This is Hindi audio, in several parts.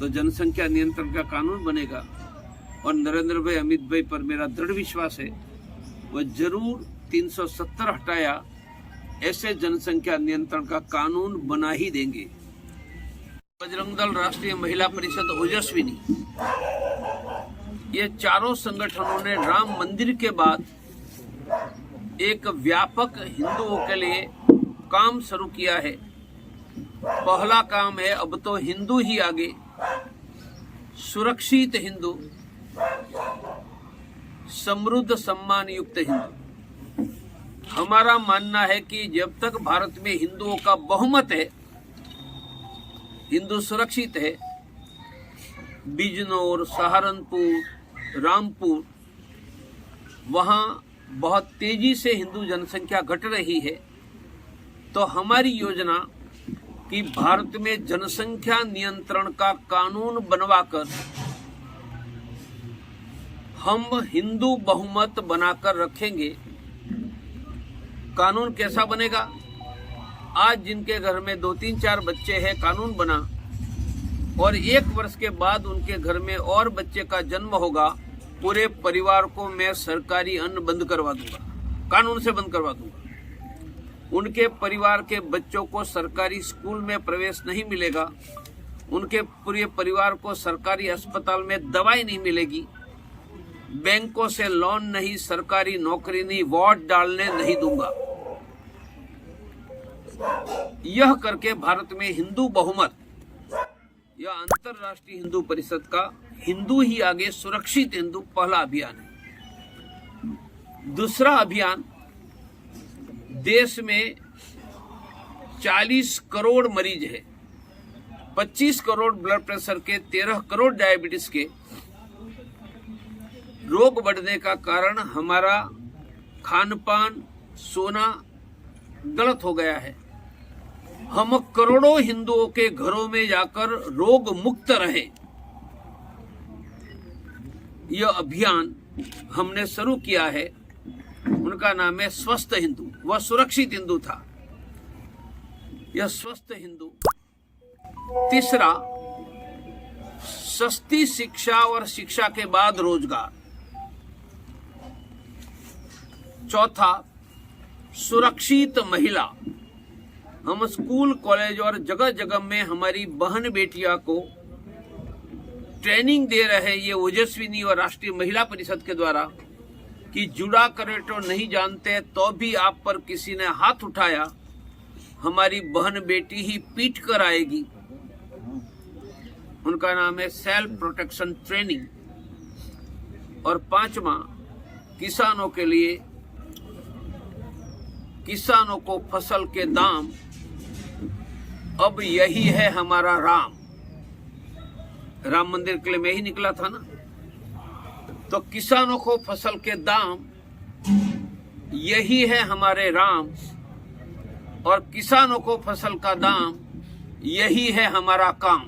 तो जनसंख्या नियंत्रण का कानून बनेगा। और नरेंद्र भाई, अमित भाई पर मेरा दृढ़ विश्वास है, वह जरूर 370 हटाया ऐसे जनसंख्या नियंत्रण का कानून बना ही देंगे। बजरंग दल, राष्ट्रीय महिला परिषद, ओजस्विनी, ये चारों संगठनों ने राम मंदिर के बाद एक व्यापक हिंदुओं के लिए काम शुरू किया है। पहला काम है, अब तो हिंदू ही आगे, सुरक्षित हिंदू, समृद्ध सम्मान युक्त हिंदू। हमारा मानना है कि जब तक भारत में हिंदुओं का बहुमत है, हिंदू सुरक्षित है। बिजनौर, सहारनपुर, रामपुर, वहाँ बहुत तेजी से हिंदू जनसंख्या घट रही है। तो हमारी योजना कि भारत में जनसंख्या नियंत्रण का कानून बनवाकर हम हिंदू बहुमत बनाकर रखेंगे। कानून कैसा बनेगा? आज जिनके घर में 2-3-4 बच्चे हैं, कानून बना और 1 वर्ष के बाद उनके घर में और बच्चे का जन्म होगा, पूरे परिवार को मैं सरकारी अन्न बंद करवा दूंगा, कानून से बंद करवा दूंगा। उनके परिवार के बच्चों को सरकारी स्कूल में प्रवेश नहीं मिलेगा, उनके पूरे परिवार को सरकारी अस्पताल में दवाई नहीं मिलेगी, बैंकों से लोन नहीं, सरकारी नौकरी नहीं, वोट डालने नहीं दूंगा। यह करके भारत में हिंदू बहुमत, यह अंतरराष्ट्रीय हिंदू परिषद का हिंदू ही आगे, सुरक्षित हिंदू पहला अभियान है। दूसरा अभियान, देश में 40 करोड़ मरीज है, 25 करोड़ ब्लड प्रेशर के, 13 करोड़ डायबिटीज के। रोग बढ़ने का कारण हमारा खान पान, सोना गलत हो गया है। हम करोड़ों हिंदुओं के घरों में जाकर रोग मुक्त रहे, यह अभियान हमने शुरू किया है। उनका नाम है स्वस्थ हिंदू। वह सुरक्षित हिंदू था, यह स्वस्थ हिंदू। तीसरा, सस्ती शिक्षा और शिक्षा के बाद रोजगार। चौथा, सुरक्षित महिला। हम स्कूल, कॉलेज और जगह जगह में हमारी बहन बेटियां को ट्रेनिंग दे रहे, ये ओजस्विनी और राष्ट्रीय महिला परिषद के द्वारा, कि जुड़ा करे तो नहीं जानते, तो भी आप पर किसी ने हाथ उठाया, हमारी बहन बेटी ही पीट कर आएगी। उनका नाम है सेल्फ प्रोटेक्शन ट्रेनिंग। और पांचवा, किसानों के लिए, किसानों को फसल के दाम, अब यही है हमारा राम। राम मंदिर के लिए मैं ही निकला था ना, तो किसानों को फसल के दाम, यही है हमारे राम। और किसानों को फसल का दाम, यही है हमारा काम।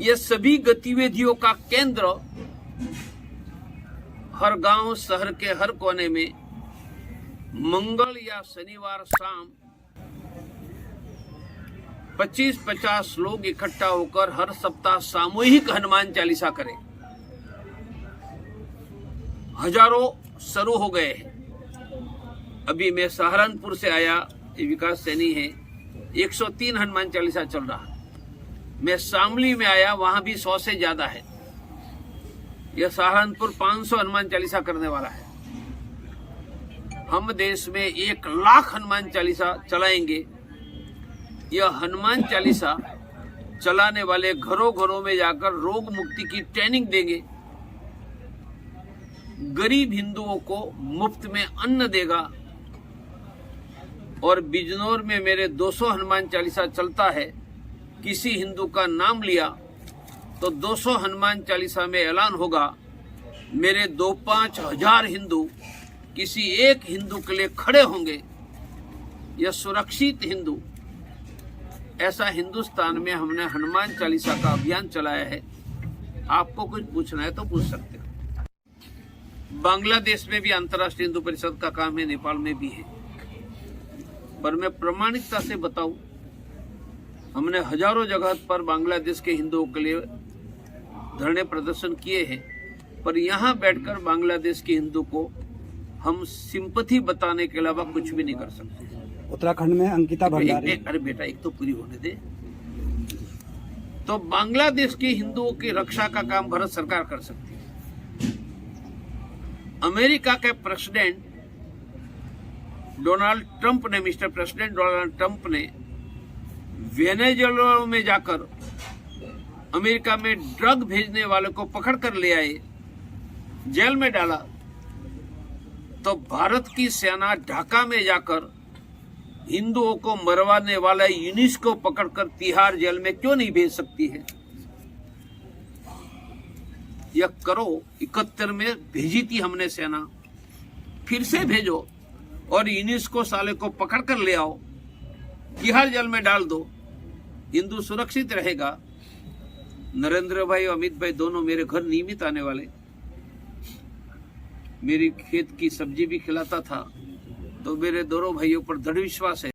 ये सभी गतिविधियों का केंद्र हर गांव, शहर के हर कोने में मंगल या शनिवार शाम 25-50 लोग इकट्ठा होकर हर सप्ताह सामूहिक हनुमान चालीसा करें। हजारों शुरू हो गए हैं। अभी मैं सहारनपुर से आया, ये विकास सैनी है, 103 हनुमान चालीसा चल रहा है। मैं शामली में आया, वहां भी 100 से ज्यादा है। यह सहारनपुर 500 हनुमान चालीसा करने वाला है। हम देश में 1 लाख हनुमान चालीसा चलाएंगे। यह हनुमान चालीसा चलाने वाले घरों घरों में जाकर रोग मुक्ति की ट्रेनिंग देंगे, गरीब हिंदुओं को मुफ्त में अन्न देगा। और बिजनौर में मेरे 200 हनुमान चालीसा चलता है। किसी हिंदू का नाम लिया तो 200 हनुमान चालीसा में ऐलान होगा, मेरे 2-5 हजार हिंदू किसी एक हिंदू के लिए खड़े होंगे। यह सुरक्षित हिंदू, ऐसा हिंदुस्तान में हमने हनुमान चालीसा का अभियान चलाया है। आपको कुछ पूछना है तो पूछ सकते हो। बांग्लादेश में भी अंतर्राष्ट्रीय हिंदू परिषद का काम है, नेपाल में भी है। पर मैं प्रामाणिकता से बताऊं, हमने हजारों जगह पर बांग्लादेश के हिंदुओं के लिए धरने प्रदर्शन किए हैं, पर यहाँ बैठकर बांग्लादेश के हिंदू को हम सिंपैथी बताने के अलावा कुछ भी नहीं कर सकते। उत्तराखंड में अंकिता भंडारी, अरे बेटा एक तो पूरी होने दे। तो बांग्लादेश के हिंदुओं की रक्षा का काम भारत सरकार कर सकती है। अमेरिका के प्रेसिडेंट डोनाल्ड ट्रंप ने, मिस्टर प्रेसिडेंट डोनाल्ड ट्रंप ने वेनेजुएला में जाकर अमेरिका में ड्रग भेजने वाले को पकड़ कर ले आए, जेल में डाला। तो भारत की सेना ढाका में जाकर हिंदुओं को मरवाने वाला यूनिस को पकड़कर तिहाड़ जेल में क्यों नहीं भेज सकती है? यह करो। 71 में भेजी थी हमने सेना, फिर से भेजो और यूनिस को साले को पकड़ कर ले आओ, तिहाड़ जेल में डाल दो, हिंदू सुरक्षित रहेगा। नरेंद्र भाई और अमित भाई दोनों मेरे घर नियमित आने वाले, मेरी खेत की सब्जी भी खिलाता था, तो मेरे दोनों भाइयों पर दृढ़ विश्वास है।